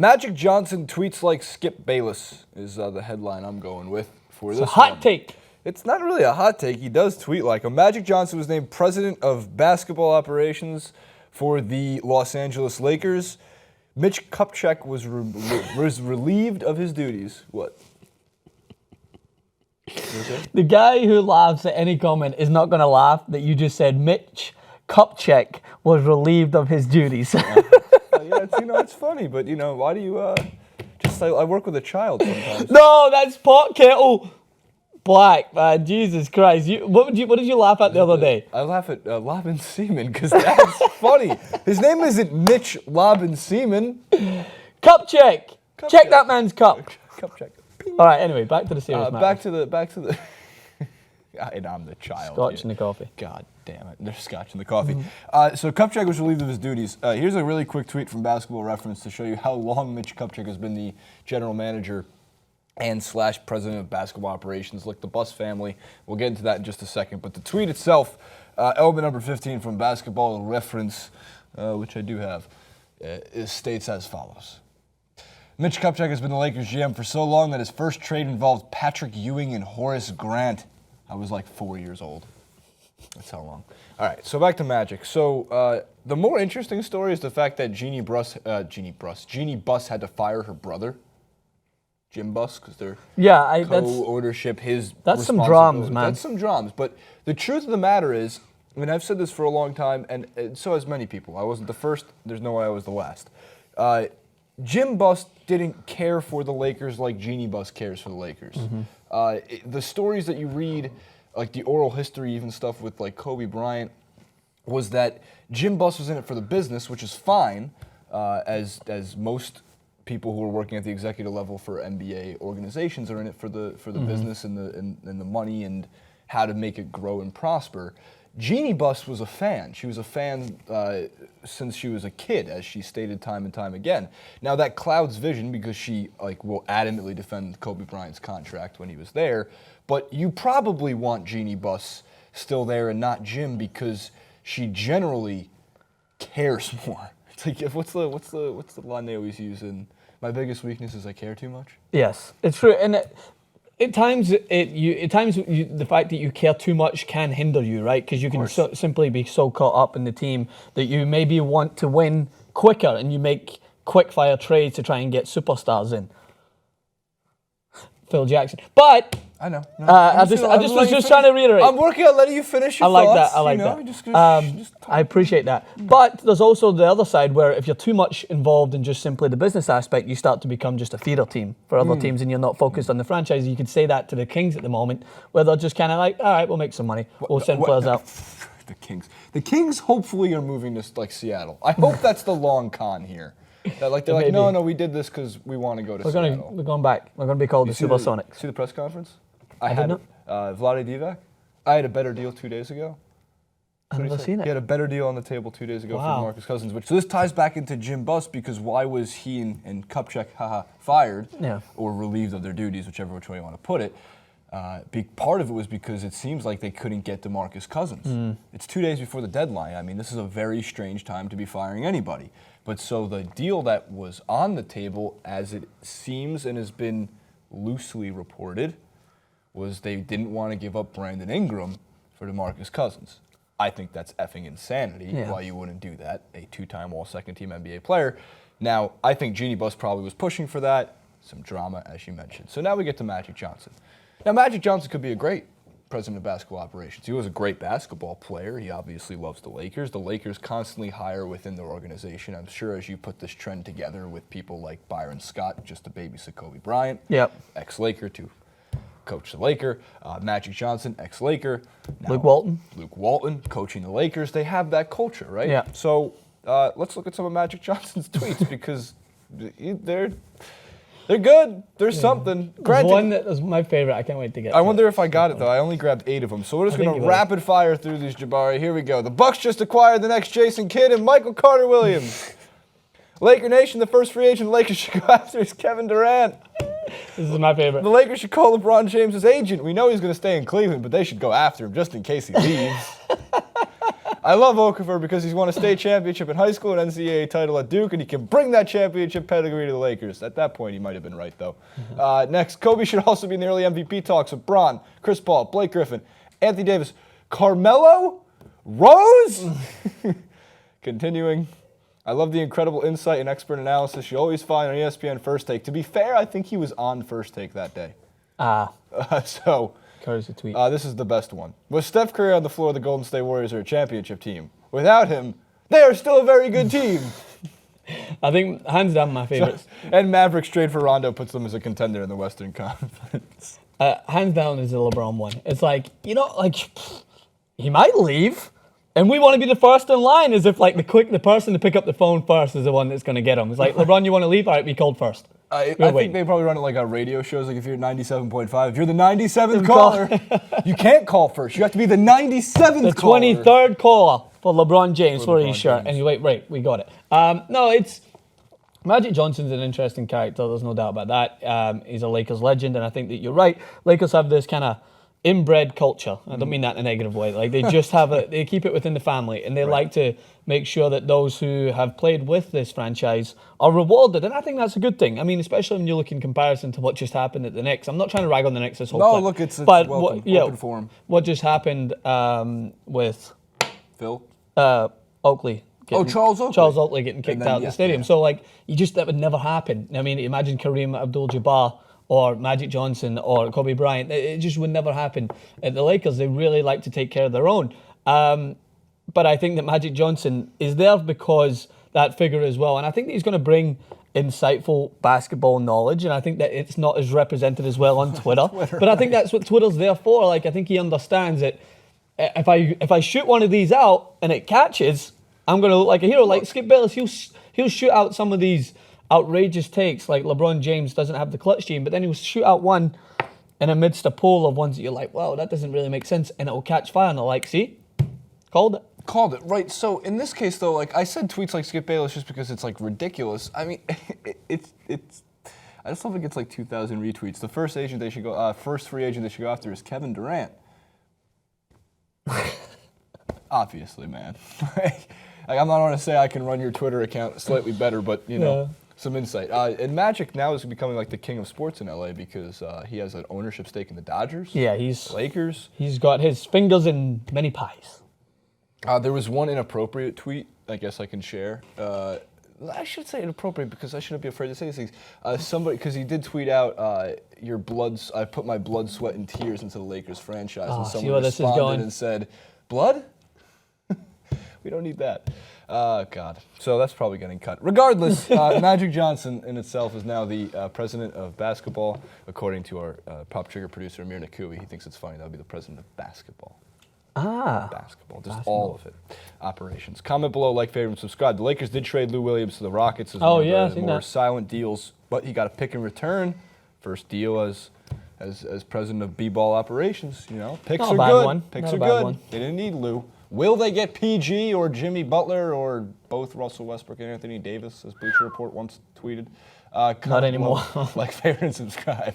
Magic Johnson tweets like Skip Bayless is the headline I'm going with for this. It's a hot take. It's not really a hot take. He does tweet like him. Magic Johnson was named president of basketball operations for the Los Angeles Lakers. Mitch Kupchak was relieved of his duties. What? The guy who laughs at any comment is not going to laugh that you just said Mitch Kupchak was relieved of his duties. Yeah, it's funny, but why do you I work with a child sometimes. No, that's pot kettle black, man. Jesus Christ. What did you laugh at the other day? I laugh at Lobin Seaman because that's funny. His name isn't Mitch Lobin Seaman. Kupchak. Check that man's cup. Kupchak. All right, anyway, back to the serious matter. Back to the and I'm the child. Scotch in the coffee. God damn it. There's scotch in the coffee. So Kupchak was relieved of his duties. Here's a really quick tweet from Basketball Reference to show you how long Mitch Kupchak has been the general manager and / president of basketball operations. Look, the Buss family. We'll get into that in just a second. But the tweet itself, element number 15 from Basketball Reference, which I do have, states as follows. Mitch Kupchak has been the Lakers GM for so long that his first trade involved Patrick Ewing and Horace Grant. I was like 4 years old. That's how long. All right, so back to Magic. So the more interesting story is the fact that Jeannie Buss had to fire her brother, Jim Buss, because they're co-ownership. That's some drums, man. That's some drums. But the truth of the matter is, I've said this for a long time, and so has many people. I wasn't the first. There's no way I was the last. Jim Buss didn't care for the Lakers like Jeannie Buss cares for the Lakers. The stories that you read, like the oral history, even stuff with like Kobe Bryant, was that Jim Buss was in it for the business, which is fine, as most people who are working at the executive level for NBA organizations are in it for the business and the money and how to make it grow and prosper. Jeannie Buss was a fan. She was a fan since she was a kid, as she stated time and time again. Now that clouds vision because she will adamantly defend Kobe Bryant's contract when he was there. But you probably want Jeannie Buss still there and not Jim because she generally cares more. It's like what's the line they always use in my biggest weakness is I care too much? Yes, it's true. And at times, the fact that you care too much can hinder you, right? Because you can simply be so caught up in the team that you maybe want to win quicker and you make quick-fire trades to try and get superstars in. Phil Jackson. But I know. No, I was just trying to reiterate. I'm working on letting you finish your thoughts. I like that. I appreciate that. But there's also the other side where if you're too much involved in just simply the business aspect, you start to become just a feeder team for other teams and you're not focused on the franchise. You could say that to the Kings at the moment, where they're just kind of like, all right, we'll make some money. We'll send players out. The Kings hopefully are moving to like Seattle. I hope that's the long con here. They're like, no, we did this because we want to go to Seattle. We're going back. We're going to be called the Supersonics. See the press conference? I had Vlade Divac. I had a better deal 2 days ago. I've never seen it. He had a better deal on the table 2 days ago for DeMarcus Cousins. So this ties back into Jim Buss because why was he and Kupchak fired or relieved of their duties, whichever way you want to put it? Part of it was because it seems like they couldn't get DeMarcus Cousins. It's 2 days before the deadline. I mean, this is a very strange time to be firing anybody. But so the deal that was on the table, as it seems and has been loosely reported, was they didn't want to give up Brandon Ingram for DeMarcus Cousins. I think that's effing insanity why you wouldn't do that, a two-time all-second-team NBA player. Now, I think Jeannie Buss probably was pushing for that. Some drama, as you mentioned. So now we get to Magic Johnson. Now, Magic Johnson could be a great president of basketball operations. He was a great basketball player. He obviously loves the Lakers. The Lakers constantly hire within their organization. I'm sure as you put this trend together with people like Byron Scott, just to babysit Kobe Bryant, ex-Laker to coach the Laker, Magic Johnson, ex-Laker. Luke Walton, coaching the Lakers. They have that culture, right? Yeah. So let's look at some of Magic Johnson's tweets because they're good. There's something. There's one that was my favorite. I can't wait to get I wonder if I got it, though. I only grabbed 8 of them. So we're just going to rapid fire through these, Jabari. Here we go. The Bucks just acquired the next Jason Kidd and Michael Carter-Williams. Laker Nation, the first free agent the Lakers should go after is Kevin Durant. This is my favorite. The Lakers should call LeBron James' agent. We know he's going to stay in Cleveland, but they should go after him just in case he leaves. I love Okafor because he's won a state championship in high school, an NCAA title at Duke, and he can bring that championship pedigree to the Lakers. At that point, he might have been right, though. Next, Kobe should also be in the early MVP talks with Bron, Chris Paul, Blake Griffin, Anthony Davis, Carmelo, Rose? Continuing. I love the incredible insight and expert analysis you always find on ESPN First Take. To be fair, I think he was on First Take that day. So, Courtesy tweet. This is the best one. With Steph Curry on the floor, the Golden State Warriors are a championship team. Without him, they are still a very good team. I think, hands down, my favorites. And Mavericks trade for Rondo puts them as a contender in the Western Conference. Hands down is the LeBron one. It's like, he might leave. And we want to be the first in line, as if the person to pick up the phone first is the one that's going to get him. It's like, LeBron, you want to leave? All right, be called first. I think they probably run it like on radio shows. Like if you're 97.5, if you're the 97th caller, you can't call first. You have to be the 97th the caller. The 23rd caller for LeBron James for his shirt. And you wait, right, we got it. Magic Johnson's an interesting character. There's no doubt about that. He's a Lakers legend, and I think that you're right. Lakers have this kind of inbred culture. I don't mean that in a negative way. Like they just have they keep it within the family, and they like to make sure that those who have played with this franchise are rewarded, and I think that's a good thing. I mean, especially when you look in comparison to what just happened at the Knicks. I'm not trying to rag on the Knicks this whole time. No, look, it's open forum. What just happened with Phil? Oakley. Charles Oakley. Charles Oakley getting kicked out of the stadium. Yeah. So that would never happen. I mean, imagine Kareem Abdul-Jabbar or Magic Johnson or Kobe Bryant. It just would never happen. At the Lakers, they really like to take care of their own. But I think that Magic Johnson is there because that figure as well. And I think that he's going to bring insightful basketball knowledge. And I think that it's not as represented as well on Twitter. But I think that's what Twitter's there for. I think he understands that if I shoot one of these out and it catches, I'm going to look like a hero. Like Skip Bayless, he'll shoot out some of these outrageous takes, like LeBron James doesn't have the clutch gene, but then he'll shoot out one in amidst a pool of ones that you're like, wow, that doesn't really make sense, and it will catch fire, and they're like, see? Called it, right. So in this case, though, I said tweets like Skip Bayless just because it's, ridiculous. I mean, it's I just don't think it's 2,000 retweets. The first free agent they should go after is Kevin Durant. Obviously, man. I'm not going to say I can run your Twitter account slightly better, but, some insight. And Magic now is becoming the king of sports in LA because he has an ownership stake in the Dodgers. Yeah, Lakers. He's got his fingers in many pies. There was one inappropriate tweet I guess I can share. I should say inappropriate because I shouldn't be afraid to say these things. Because he did tweet out, I put my blood, sweat, and tears into the Lakers franchise. And someone responded and said, blood? We don't need that. God. So that's probably getting cut. Regardless, Magic Johnson in itself is now the president of basketball. According to our Pop Trigger producer, Amir Nakui, he thinks it's funny that would be the president of basketball. Basketball. Just all of it. Operations. Comment below, like, favorite, and subscribe. The Lakers did trade Lou Williams to the Rockets as one of the more silent deals, but he got a pick in return. First deal as president of B-ball operations. Picks are good. Picks are good. They didn't need Lou. Will they get PG or Jimmy Butler or both Russell Westbrook and Anthony Davis, as Bleacher Report once tweeted? Not anymore. Like, favorite, and subscribe.